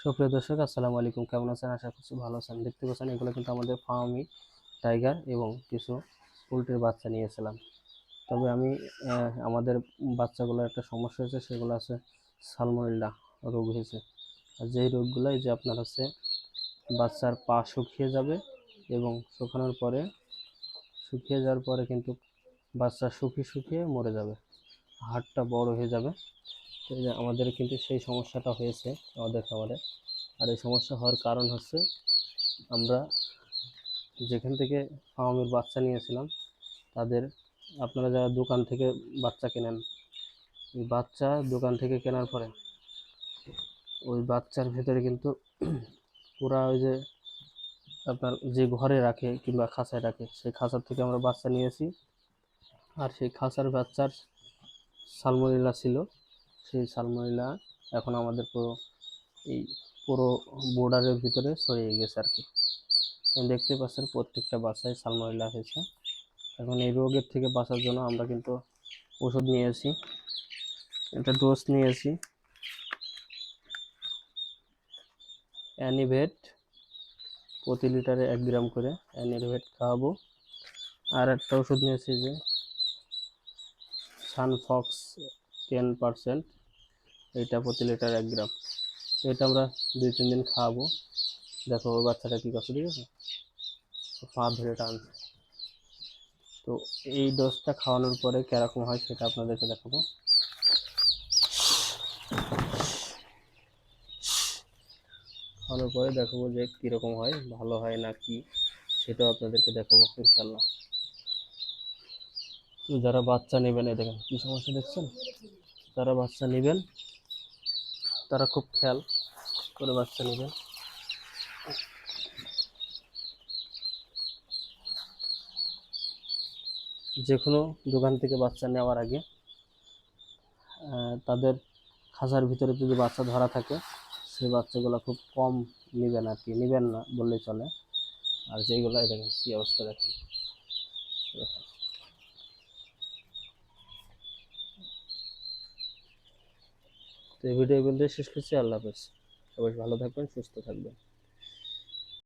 সুপ্রিয় দর্শক, আসসালামু আলাইকুম। কেমন আছেন? আশা করছি ভালো আছেন। দেখতে পাচ্ছেন এগুলো কিন্তু আমাদের ফার্মি টাইগার এবং কিছু পোল্ট্রির বাচ্চা নিয়েছিলাম। তবে আমি আমাদের বাচ্চাগুলোর একটা সমস্যা হয়েছে, সেগুলো আছে সালমোনেলা রোগ হয়েছে। আর যেই রোগগুলো এই যে আপনার হচ্ছে বাচ্চার পা শুকিয়ে যাবে এবং শুকিয়ে যাওয়ার পরে কিন্তু বাচ্চা শুকিয়ে মরে যাবে, হাড়টা বড় হয়ে যাবে। তো এই যে আমাদের কিন্তু সেই সমস্যাটা হয়েছে আমাদের খামারে। আর এই সমস্যা হওয়ার কারণ হচ্ছে আমরা যেখান থেকে ফার্মের বাচ্চা নিয়েছিলাম তাদের, আপনারা যারা দোকান থেকে বাচ্চা কেনেন, ওই বাচ্চা দোকান থেকে কেনার পরে ওই বাচ্চার ভেতরে কিন্তু পুরা ওই যে আপনার যে ঘরে রাখে কিংবা খাঁচায় রাখে, সেই খাঁচার থেকে আমরা বাচ্চা নিয়েছি। আর সেই খাঁচার বাচ্চার সালমোনেলা ছিল। সেই সালমোনেলা এখন আমাদের পুরো বোর্ডারের ভিতরে ছড়িয়ে গেছে আর কি। দেখতে পাচ্ছেন প্রত্যেকটা বাচ্চায় সালমোনেলা হয়েছে। এখন এই রোগের থেকে বাঁচার জন্য আমরা কিন্তু ওষুধ নিয়েছি, একটা ডোজ নিয়েছি অ্যানিভেট, প্রতি লিটারে 1 গ্রাম করে অ্যানিভেট খাওয়াবো। আর একটা ওষুধ নিয়েছি যে সানফক্স 10%, এটা প্রতি লিটার 1 গ্রাম। এটা আমরা 2-3 দিন খাওয়াবো। দেখো ওই বাচ্চাটা কী করছে, ঠিক আছে, পা ধরে টানছে। তো এই ডোজটা খাওয়ানোর পরে কীরকম হয় সেটা আপনাদেরকে দেখাবো। খাওয়ানোর পরে দেখাবো যে কীরকম হয়, ভালো হয় না কি, সেটাও আপনাদেরকে দেখাবো ইনশাল্লাহ। তো যারা বাচ্চা নেবেন, এই দেখেন কী সমস্যা দেখছেন, যারা বাচ্চা নেবেন তারা খুব খেয়াল করে বাচ্চা নেবেন। যে কোনো দোকান থেকে বাচ্চা নেওয়ার আগে তাদের খাঁচার ভিতরে যদি বাচ্চা ধরা থাকে, সেই বাচ্চাগুলো খুব কম নেবেন আর কি, নেবেন না বললেই চলে। আর যেইগুলো দেখেন কী অবস্থা, দেখেন। তো এই ভিডিও বলতে শেষ করছি। আল্লাহ হাফেজ। সবাই ভালো থাকবেন, সুস্থ থাকবেন।